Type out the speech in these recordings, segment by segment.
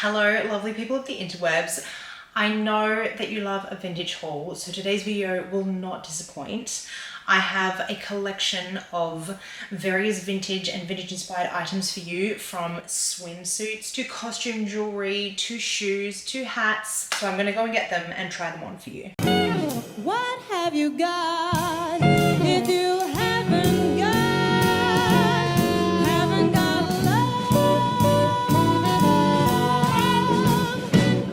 Hello, lovely people of the interwebs. I know that you love a vintage haul, so today's video will not disappoint. I have a collection of various vintage and vintage inspired items for you, from swimsuits to costume jewelry to shoes to hats. So I'm gonna go and get them and try them on for you. What have you got if you haven't got love?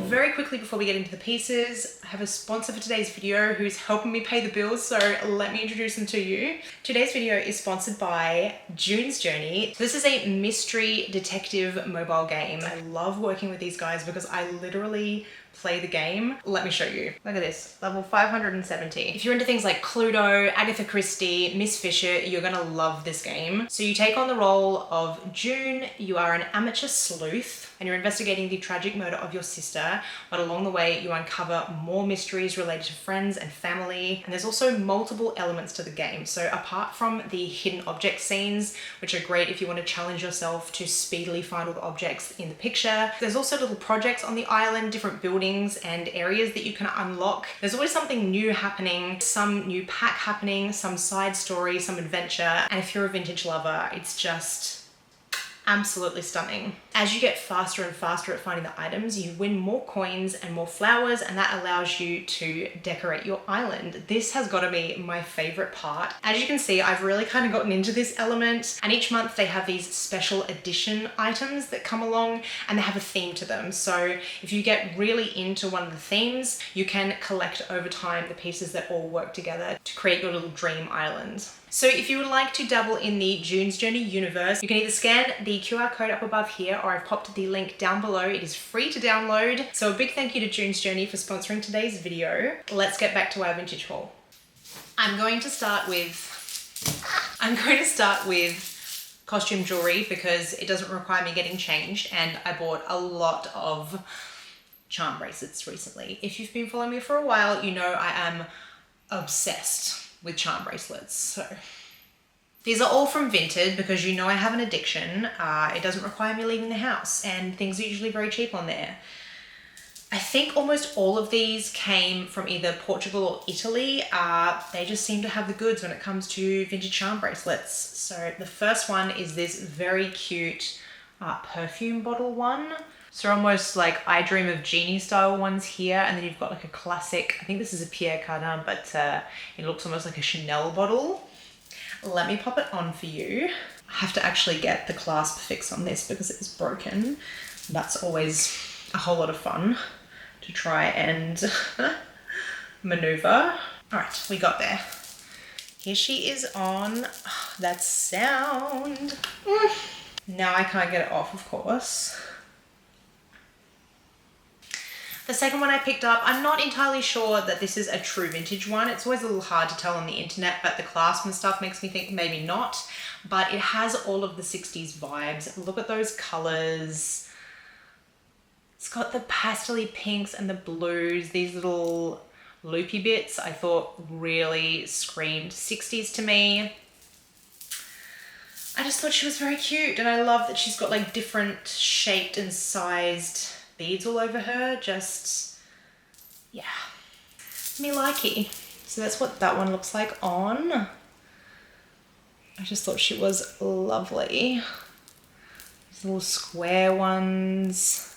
Very quickly before we get into the pieces, I have a sponsor for today's video who's helping me pay the bills, so let me introduce them to you. Today's video is sponsored by June's Journey. This is a mystery detective mobile game. I love working with these guys because I literally play the game. Let me show you. Look at this, level 570. If you're into things like Cluedo, Agatha Christie, Miss Fisher, you're gonna love this game. So you take on the role of June. You are an amateur sleuth and you're investigating the tragic murder of your sister, but along the way you uncover more mysteries related to friends and family. And there's also multiple elements to the game. So apart from the hidden object scenes, which are great if you want to challenge yourself to speedily find all the objects in the picture, there's also little projects on the island, different buildings and areas that you can unlock. There's always something new happening, some new pack happening, some side story, some adventure. And if you're a vintage lover, it's just absolutely stunning. As you get faster and faster at finding the items, you win more coins and more flowers, and that allows you to decorate your island. This has got to be my favorite part. As you can see, I've really kind of gotten into this element, and each month they have these special edition items that come along and they have a theme to them. So if you get really into one of the themes, you can collect over time the pieces that all work together to create your little dream island. So if you would like to dabble in the June's Journey universe, you can either scan the QR code up above here, or I've popped the link down below. It is free to download. So a big thank you to June's Journey for sponsoring today's video. Let's get back to our vintage haul. I'm going to start with costume jewelry because it doesn't require me getting changed, and I bought a lot of charm bracelets recently. If you've been following me for a while, you know I am obsessed with charm bracelets. So these are all from Vinted because you know I have an addiction. It doesn't require me leaving the house, and things are usually very cheap on there. I think almost all of these came from either Portugal or Italy. They just seem to have the goods when it comes to vintage charm bracelets. So the first one is this very cute perfume bottle one. So almost like I Dream of Jeannie style ones here, and then you've got like a classic, I think this is a Pierre Cardin, but it looks almost like a Chanel bottle. Let me pop it on for you. I have to actually get the clasp fixed on this because it is broken. That's always a whole lot of fun to try and maneuver. All right, we got there. Here she is on. Oh, that sound. Now I can't get it off, of course. The second one I picked up, I'm not entirely sure that this is a true vintage one. It's always a little hard to tell on the internet, but the clasp and stuff makes me think maybe not. But it has all of the 60s vibes. Look at those colors. It's got the pastel-y pinks and the blues, these little loopy bits I thought really screamed 60s to me. I just thought she was very cute, and I love that she's got like different shaped and sized beads all over her. Just, yeah, me likey. So that's what that one looks like on. I just thought she was lovely. These little square ones.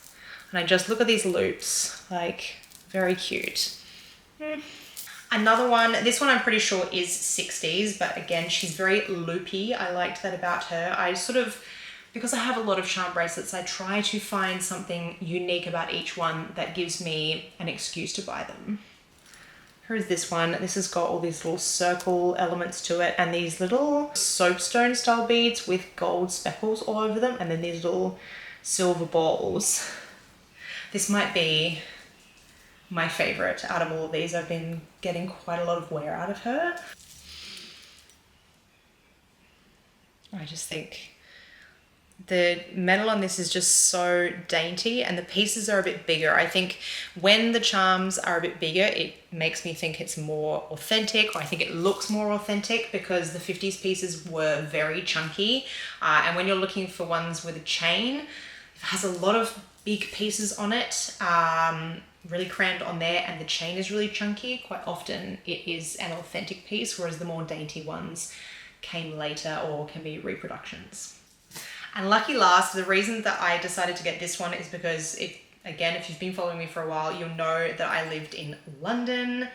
And I just look at these loops, like very cute. Another one, this one I'm pretty sure is 60s, but again, she's very loopy. I liked that about her. I sort of, because I have a lot of charm bracelets, I try to find something unique about each one that gives me an excuse to buy them. Here's this one. This has got all these little circle elements to it and these little soapstone style beads with gold speckles all over them, and then these little silver balls. This might be my favorite out of all of these. I've been getting quite a lot of wear out of her. I just think the metal on this is just so dainty, and the pieces are a bit bigger. I think when the charms are a bit bigger, it makes me think it's more authentic, or I think it looks more authentic, because the 50s pieces were very chunky. And when you're looking for ones with a chain, it has a lot of big pieces on it, really crammed on there, and the chain is really chunky. Quite often it is an authentic piece, whereas the more dainty ones came later or can be reproductions. And lucky last, the reason that I decided to get this one is because again, if you've been following me for a while, you'll know that I lived in London.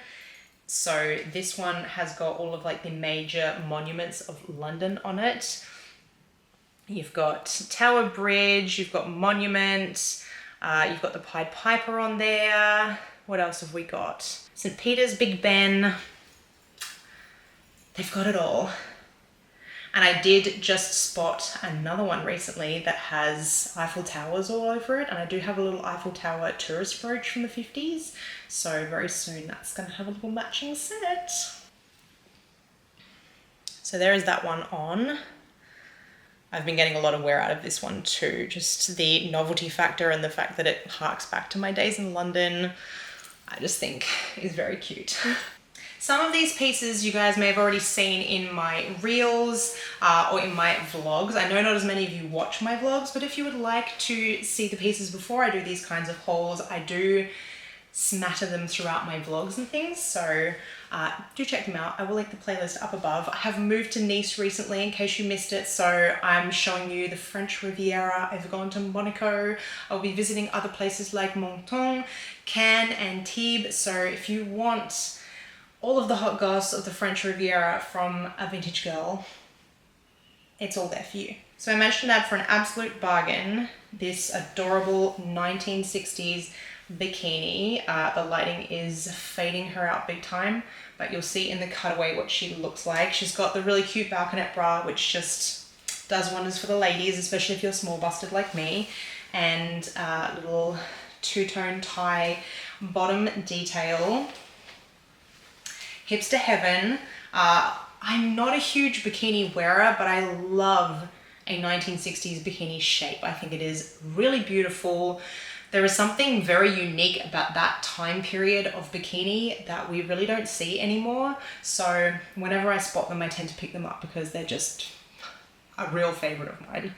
So this one has got all of like the major monuments of London on it. You've got Tower Bridge, you've got Monument, you've got the Pied Piper on there. What else have we got? St. Peter's, Big Ben. They've got it all. And I did just spot another one recently that has Eiffel Towers all over it. And I do have a little Eiffel Tower tourist brooch from the 50s. So very soon that's going to have a little matching set. So there is that one on. I've been getting a lot of wear out of this one too. Just the novelty factor and the fact that it harks back to my days in London, I just think is very cute. Some of these pieces you guys may have already seen in my reels or in my vlogs. I know not as many of you watch my vlogs, but if you would like to see the pieces before I do these kinds of hauls, I do smatter them throughout my vlogs and things, so do check them out. I will link the playlist up above. I have moved to Nice recently in case you missed it, so I'm showing you the French Riviera. I've gone to Monaco. I'll be visiting other places like Menton, Cannes, and Antibes, so if you want all of the hot goss of the French Riviera from a vintage girl, it's all there for you. So I managed to nab for an absolute bargain this adorable 1960s bikini. The lighting is fading her out big time, but you'll see in the cutaway what she looks like. She's got the really cute balconette bra, which just does wonders for the ladies, especially if you're small busted like me, and little two-tone tie bottom detail. Hips to heaven. I'm not a huge bikini wearer, but I love a 1960s bikini shape. I think it is really beautiful. There is something very unique about that time period of bikini that we really don't see anymore. So whenever I spot them, I tend to pick them up because they're just a real favorite of mine.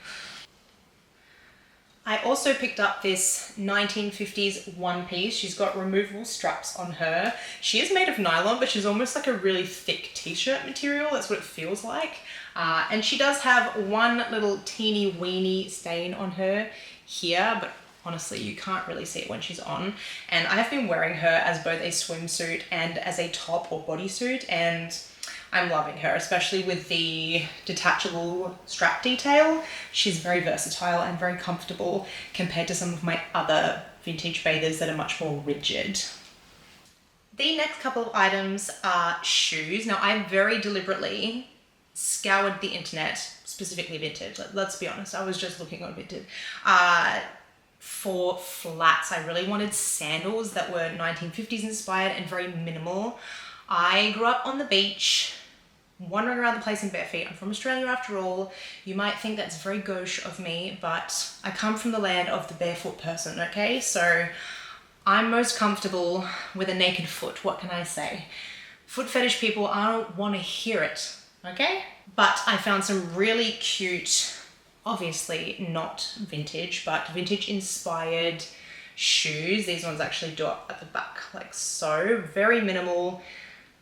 I also picked up this 1950s one piece. She's got removable straps on her. She is made of nylon, but she's almost like a really thick t-shirt material. That's what it feels like. And she does have one little teeny weeny stain on her here, but honestly, you can't really see it when she's on. And I have been wearing her as both a swimsuit and as a top or bodysuit, and I'm loving her, especially with the detachable strap detail. She's very versatile and very comfortable compared to some of my other vintage bathers that are much more rigid. The next couple of items are shoes. Now, I very deliberately scoured the internet, specifically Vinted. Let's be honest, I was just looking on Vinted. For flats, I really wanted sandals that were 1950s inspired and very minimal. I grew up on the beach, wandering around the place in bare feet. I'm from Australia after all. You might think that's very gauche of me, but I come from the land of the barefoot person, okay? So I'm most comfortable with a naked foot. What can I say? Foot fetish people, I don't want to hear it, okay? But I found some really cute, obviously not vintage, but vintage inspired shoes. These ones actually do up at the back like so, very minimal.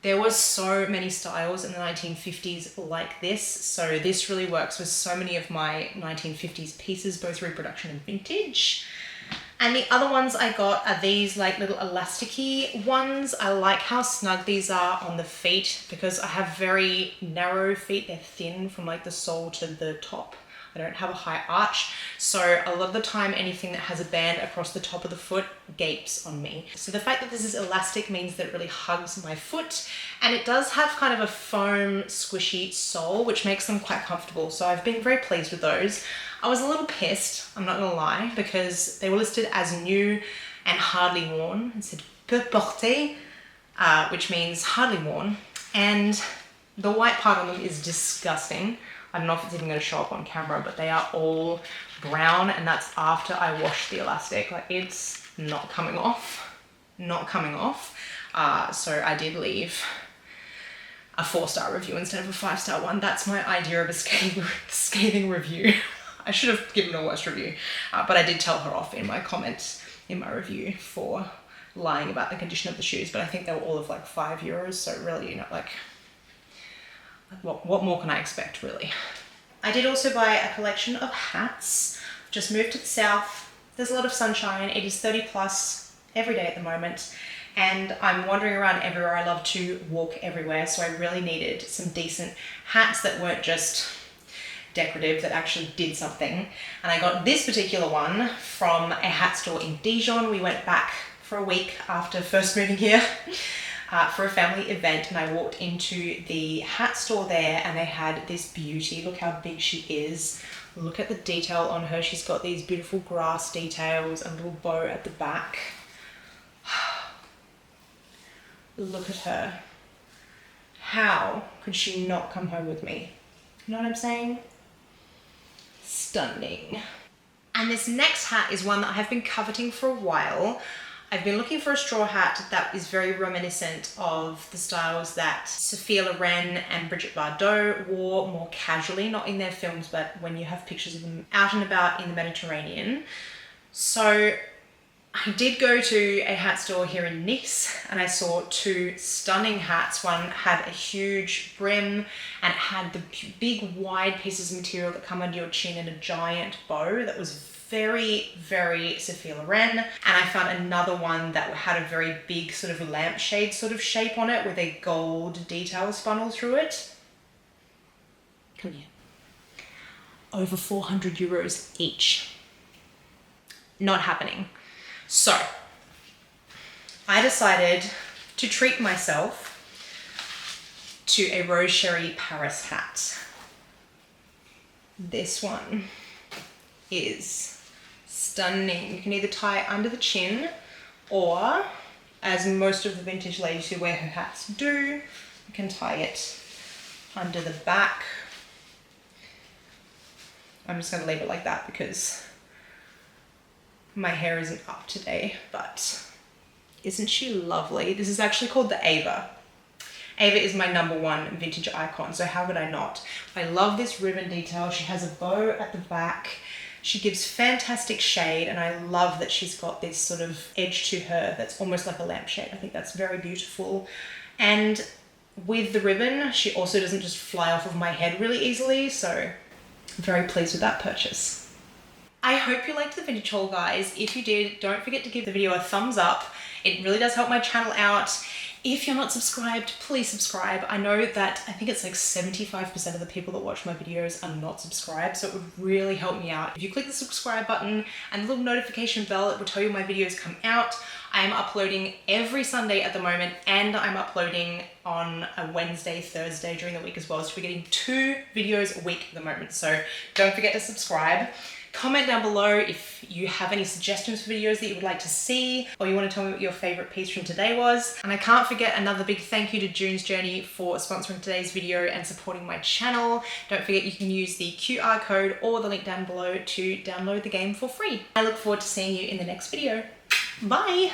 There was so many styles in the 1950s like this, so this really works with so many of my 1950s pieces, both reproduction and vintage. And the other ones I got are these like little elasticy ones. I like how snug these are on the feet because I have very narrow feet. They're thin from like the sole to the top. I don't have a high arch, so a lot of the time anything that has a band across the top of the foot gapes on me. So the fact that this is elastic means that it really hugs my foot, and it does have kind of a foam squishy sole, which makes them quite comfortable. So I've been very pleased with those. I was a little pissed, I'm not gonna lie, because they were listed as new and hardly worn. It said peu porté, which means hardly worn, and the white part on them is disgusting. I don't know if it's even going to show up on camera, but they are all brown, and that's after I washed the elastic. Like, it's not coming off, not coming off. So I did leave a 4-star review instead of a 5-star one. That's my idea of a scathing review. I should have given a worse review, but I did tell her off in my comments in my review for lying about the condition of the shoes, but I think they were all of like €5, so really, you know, like what more can I expect, really? I did also buy a collection of hats. Just moved to the south. There's a lot of sunshine. It is 30 plus every day at the moment, and I'm wandering around everywhere. I love to walk everywhere, so I really needed some decent hats that weren't just decorative, that actually did something. And I got this particular one from a hat store in Dijon. We went back for a week after first moving here for a family event, and I walked into the hat store there and they had this beauty. Look how big she is. Look at the detail on her. She's got these beautiful grass details and a little bow at the back. Look at her. How could she not come home with me? You know what I'm saying? Stunning. And this next hat is one that I have been coveting for a while. I've been looking for a straw hat that is very reminiscent of the styles that Sophia Loren and Brigitte Bardot wore more casually, not in their films, but when you have pictures of them out and about in the Mediterranean. So I did go to a hat store here in Nice and I saw two stunning hats. One had a huge brim and it had the big wide pieces of material that come under your chin and a giant bow that was very, very Sophia Loren. And I found another one that had a very big sort of lampshade sort of shape on it with a gold detail spun all through it. Come here. Over €400 each. Not happening. So I decided to treat myself to a Rose Sherry Paris hat. This one is stunning. You can either tie it under the chin or, as most of the vintage ladies who wear her hats do, you can tie it under the back. I'm just going to leave it like that because my hair isn't up today, but isn't she lovely? This is actually called the Ava. Ava is my #1 vintage icon, so how could I not? I love this ribbon detail. She has a bow at the back. She gives fantastic shade, and I love that she's got this sort of edge to her that's almost like a lampshade. I think that's very beautiful. And with the ribbon, she also doesn't just fly off of my head really easily, so I'm very pleased with that purchase. I hope you liked the vintage haul, guys. If you did, don't forget to give the video a thumbs up. It really does help my channel out. If you're not subscribed, please subscribe. I know that I think it's like 75% of the people that watch my videos are not subscribed, so it would really help me out. If you click the subscribe button and the little notification bell, it will tell you my videos come out. I am uploading every Sunday at the moment, and I'm uploading on a Wednesday, Thursday during the week as well. So we're getting 2 videos a week at the moment, so don't forget to subscribe. Comment down below if you have any suggestions for videos that you would like to see, or you want to tell me what your favorite piece from today was. And I can't forget another big thank you to June's Journey for sponsoring today's video and supporting my channel. Don't forget you can use the QR code or the link down below to download the game for free. I look forward to seeing you in the next video. Bye!